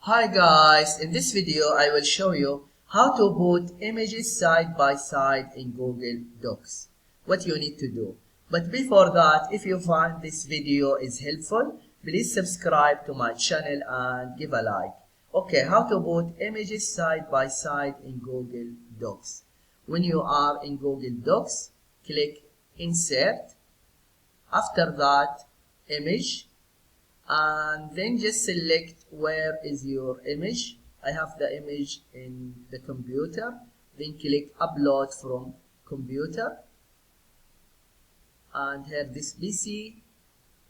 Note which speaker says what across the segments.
Speaker 1: Hi guys, in this video I will show you how to put images side by side in Google Docs. What you need to do. But before that, if you find this video is helpful, please subscribe to my channel and give a like. Okay, how to put images side by side in Google Docs. When you are in Google Docs, click Insert. After that, Image. And then just select where is your image. I have the image in the computer. Then click upload from computer, and here this PC.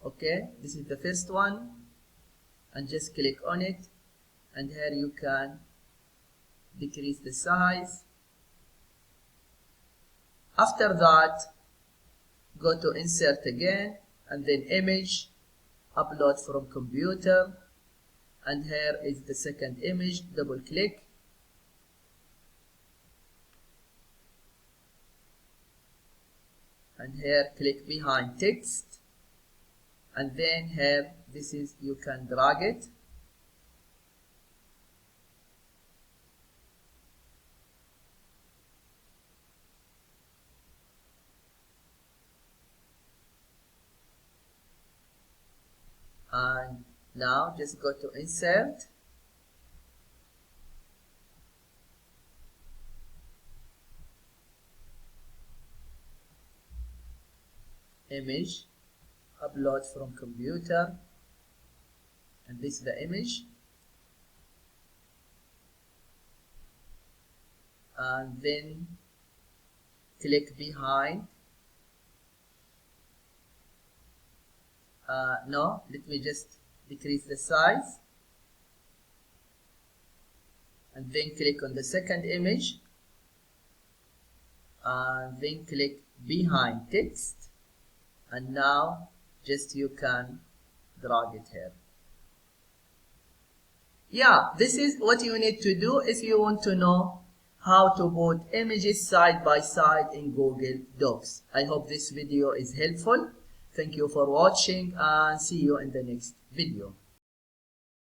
Speaker 1: Okay, this is the first one, and just click on it, and here you can decrease the size. After that, go to insert again, and then image, upload from computer, and here is the second image. Double click, and here click behind text, and then here this is, you can drag it, and now just go to insert, image, upload from computer, and this is the image, and then click behind. No, let me just decrease the size, and then click on the second image, and then click behind text, and now just you can drag it here. Yeah, this is what you need to do if you want to know how to put images side by side in Google Docs. I hope this video is helpful. Thank you for watching, and see you in the next video.